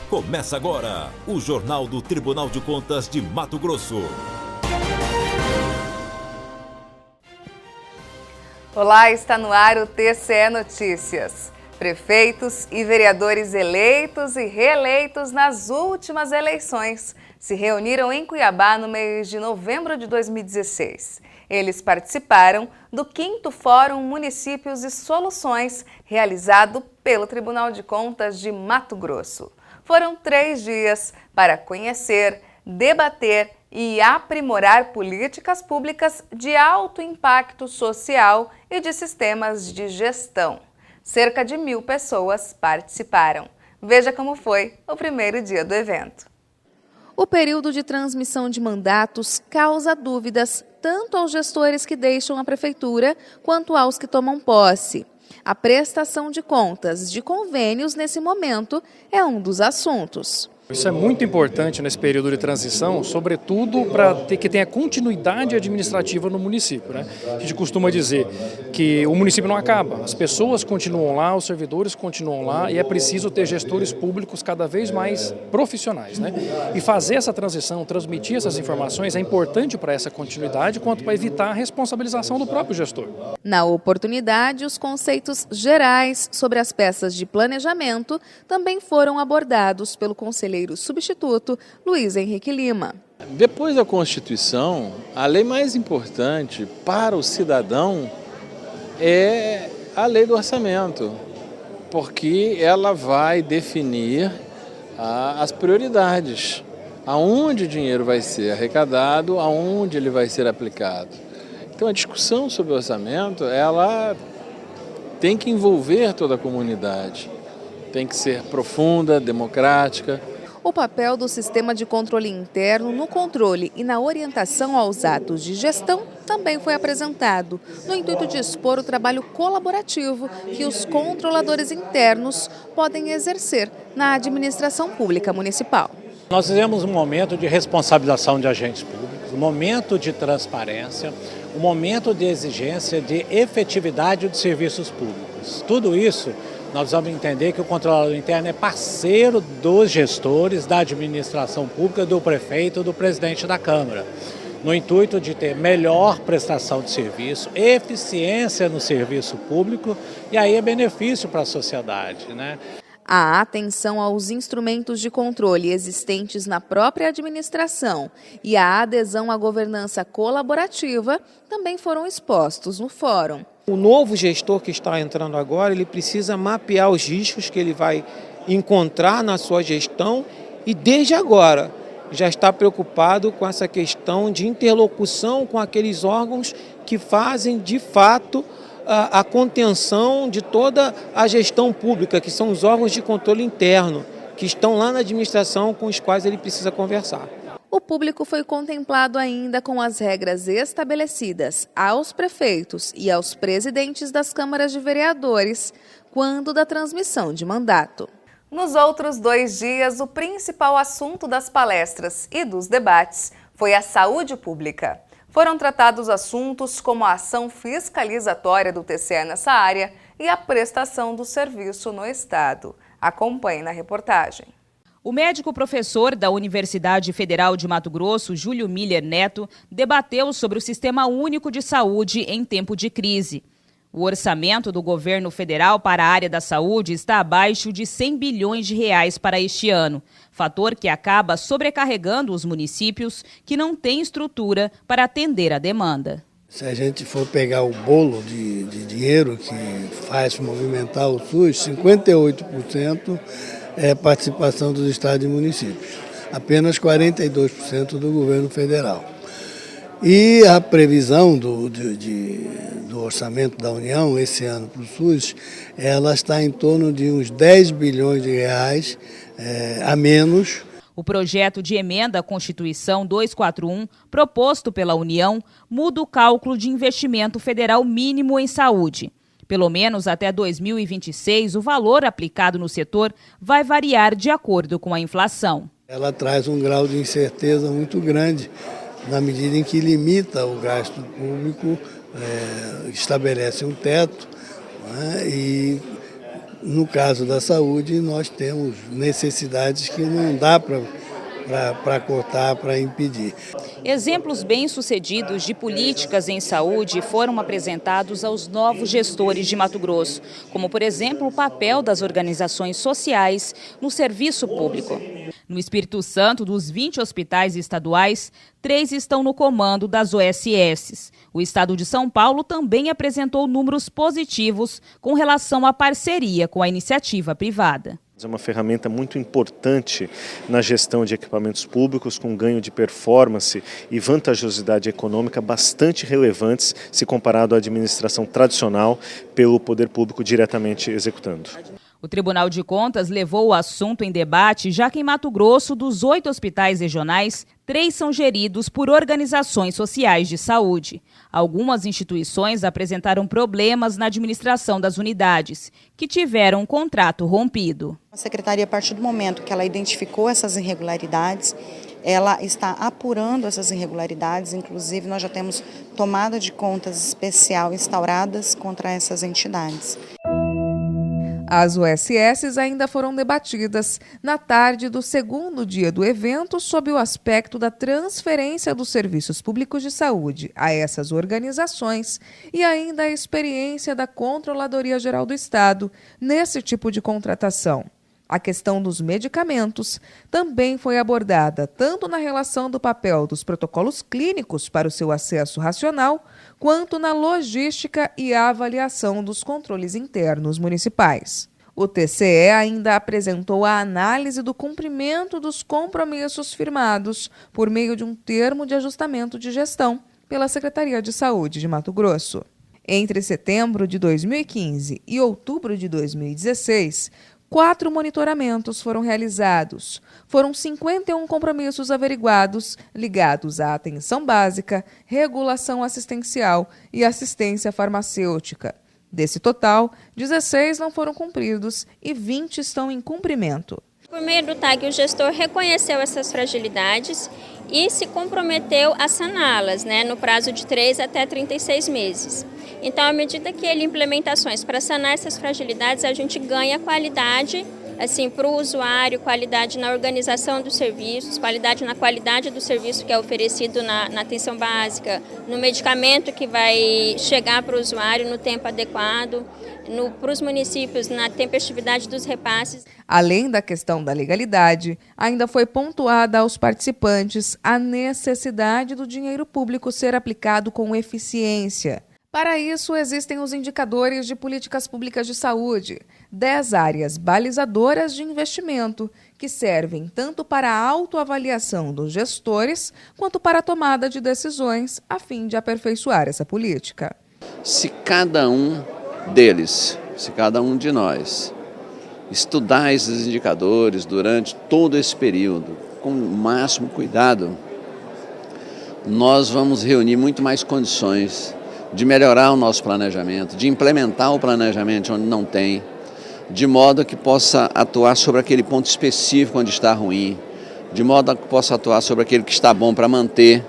Começa agora o Jornal do Tribunal de Contas de Mato Grosso. Olá, está no ar o TCE Notícias. Prefeitos e vereadores eleitos e reeleitos nas últimas eleições se reuniram em Cuiabá no mês de novembro de 2016. Eles participaram do 5º Fórum Municípios e Soluções, realizado pelo Tribunal de Contas de Mato Grosso. Foram 3 dias para conhecer, debater e aprimorar políticas públicas de alto impacto social e de sistemas de gestão. Cerca de 1.000 pessoas participaram. Veja como foi o primeiro dia do evento. O período de transmissão de mandatos causa dúvidas tanto aos gestores que deixam a prefeitura quanto aos que tomam posse. A prestação de contas de convênios nesse momento é um dos assuntos. Isso é muito importante nesse período de transição, sobretudo para que tenha continuidade administrativa no município, né? A gente costuma dizer que o município não acaba, as pessoas continuam lá, os servidores continuam lá e é preciso ter gestores públicos cada vez mais profissionais, né? E fazer essa transição, transmitir essas informações é importante para essa continuidade, quanto para evitar a responsabilização do próprio gestor. Na oportunidade, os conceitos gerais sobre as peças de planejamento também foram abordados pelo conselheiro substituto Luiz Henrique Lima. Depois da Constituição, a lei mais importante para o cidadão é a lei do orçamento, porque ela vai definir as prioridades, aonde o dinheiro vai ser arrecadado, aonde ele vai ser aplicado. Então a discussão sobre o orçamento, ela tem que envolver toda a comunidade, tem que ser profunda, democrática. O papel do sistema de controle interno no controle e na orientação aos atos de gestão também foi apresentado, no intuito de expor o trabalho colaborativo que os controladores internos podem exercer na administração pública municipal. Nós fizemos um momento de responsabilização de agentes públicos, um momento de transparência, um momento de exigência de efetividade dos serviços públicos. Tudo isso nós vamos entender que o controlador interno é parceiro dos gestores, da administração pública, do prefeito, do presidente da Câmara, no intuito de ter melhor prestação de serviço, eficiência no serviço público e aí é benefício para a sociedade, né? A atenção aos instrumentos de controle existentes na própria administração e a adesão à governança colaborativa também foram expostos no fórum. O novo gestor que está entrando agora, ele precisa mapear os riscos que ele vai encontrar na sua gestão e desde agora já está preocupado com essa questão de interlocução com aqueles órgãos que fazem de fato a contenção de toda a gestão pública, que são os órgãos de controle interno, que estão lá na administração com os quais ele precisa conversar. O público foi contemplado ainda com as regras estabelecidas aos prefeitos e aos presidentes das câmaras de vereadores quando da transmissão de mandato. Nos outros 2 dias, o principal assunto das palestras e dos debates foi a saúde pública. Foram tratados assuntos como a ação fiscalizatória do TCE nessa área e a prestação do serviço no Estado. Acompanhe na reportagem. O médico professor da Universidade Federal de Mato Grosso, Júlio Miller Neto, debateu sobre o Sistema Único de Saúde em tempo de crise. O orçamento do governo federal para a área da saúde está abaixo de 100 bilhões de reais para este ano, fator que acaba sobrecarregando os municípios que não têm estrutura para atender a demanda. Se a gente for pegar o bolo de dinheiro que faz movimentar o SUS, 58% é participação dos estados e municípios, apenas 42% do governo federal. E a previsão do orçamento da União esse ano para o SUS, ela está em torno de uns 10 bilhões de reais a menos. O projeto de emenda à Constituição 241, proposto pela União, muda o cálculo de investimento federal mínimo em saúde. Pelo menos até 2026, o valor aplicado no setor vai variar de acordo com a inflação. Ela traz um grau de incerteza muito grande, na medida em que limita o gasto público, estabelece um teto, né, e No caso da saúde, nós temos necessidades que não dá para cortar, para impedir. Exemplos bem-sucedidos de políticas em saúde foram apresentados aos novos gestores de Mato Grosso, como, por exemplo, o papel das organizações sociais no serviço público. No Espírito Santo, dos 20 hospitais estaduais, 3 estão no comando das OSS. O estado de São Paulo também apresentou números positivos com relação à parceria com a iniciativa privada. É uma ferramenta muito importante na gestão de equipamentos públicos, com ganho de performance e vantajosidade econômica bastante relevantes se comparado à administração tradicional pelo poder público diretamente executando. O Tribunal de Contas levou o assunto em debate, já que em Mato Grosso, dos 8 hospitais regionais, 3 são geridos por organizações sociais de saúde. Algumas instituições apresentaram problemas na administração das unidades, que tiveram um contrato rompido. A Secretaria, a partir do momento que ela identificou essas irregularidades, ela está apurando essas irregularidades, inclusive nós já temos tomada de contas especial instauradas contra essas entidades. As OSS ainda foram debatidas na tarde do segundo dia do evento sob o aspecto da transferência dos serviços públicos de saúde a essas organizações e ainda a experiência da Controladoria Geral do Estado nesse tipo de contratação. A questão dos medicamentos também foi abordada tanto na relação do papel dos protocolos clínicos para o seu acesso racional, quanto na logística e avaliação dos controles internos municipais. O TCE ainda apresentou a análise do cumprimento dos compromissos firmados por meio de um termo de ajustamento de gestão pela Secretaria de Saúde de Mato Grosso. Entre setembro de 2015 e outubro de 2016, 4 monitoramentos foram realizados. Foram 51 compromissos averiguados ligados à atenção básica, regulação assistencial e assistência farmacêutica. Desse total, 16 não foram cumpridos e 20 estão em cumprimento. Por meio do TAG, o gestor reconheceu essas fragilidades e se comprometeu a saná-las, no prazo de 3 até 36 meses. Então, à medida que ele implementa ações para sanar essas fragilidades, a gente ganha qualidade para o usuário, qualidade na organização dos serviços, qualidade na qualidade do serviço que é oferecido na atenção básica, no medicamento que vai chegar para o usuário no tempo adequado, para os municípios, na tempestividade dos repasses. Além da questão da legalidade, ainda foi pontuada aos participantes a necessidade do dinheiro público ser aplicado com eficiência. Para isso, existem os indicadores de políticas públicas de saúde, 10 áreas balizadoras de investimento, que servem tanto para a autoavaliação dos gestores, quanto para a tomada de decisões, a fim de aperfeiçoar essa política. Se cada um deles, se cada um de nós, estudar esses indicadores durante todo esse período, com o máximo cuidado, nós vamos reunir muito mais condições de melhorar o nosso planejamento, de implementar o planejamento onde não tem, de modo que possa atuar sobre aquele ponto específico onde está ruim, de modo que possa atuar sobre aquele que está bom para manter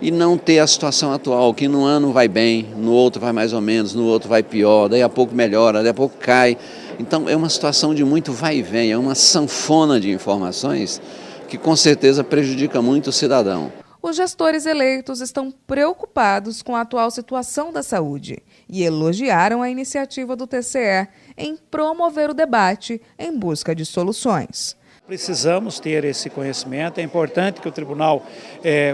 e não ter a situação atual, que no ano vai bem, no outro vai mais ou menos, no outro vai pior, daí a pouco melhora, daí a pouco cai. Então é uma situação de muito vai e vem, é uma sanfona de informações que com certeza prejudica muito o cidadão. Os gestores eleitos estão preocupados com a atual situação da saúde e elogiaram a iniciativa do TCE em promover o debate em busca de soluções. Precisamos ter esse conhecimento, é importante que o tribunal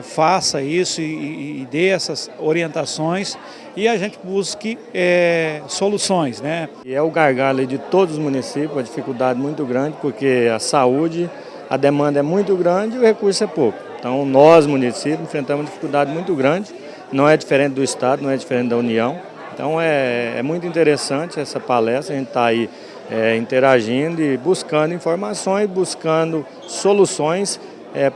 faça isso e dê essas orientações e a gente busque soluções, E é o gargalo de todos os municípios, uma dificuldade muito grande, porque a saúde, a demanda é muito grande e o recurso é pouco. Então, nós, municípios, enfrentamos uma dificuldade muito grande, não é diferente do Estado, não é diferente da União. Então, é muito interessante essa palestra, a gente está aí interagindo e buscando informações, buscando soluções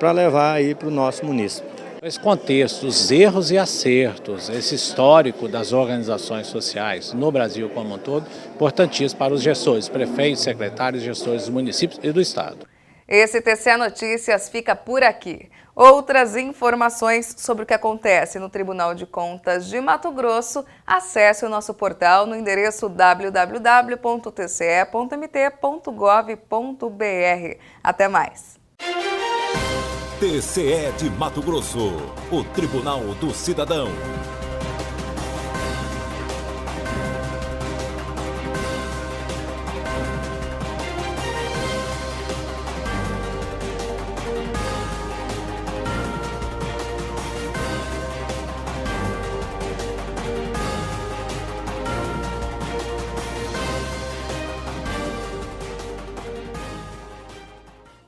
para levar aí para o nosso município. Esse contexto, os erros e acertos, esse histórico das organizações sociais no Brasil como um todo, importantíssimo para os gestores, prefeitos, secretários, gestores dos municípios e do Estado. Esse TCE Notícias fica por aqui. Outras informações sobre o que acontece no Tribunal de Contas de Mato Grosso, acesse o nosso portal no endereço www.tce.mt.gov.br. Até mais! TCE de Mato Grosso, o Tribunal do Cidadão.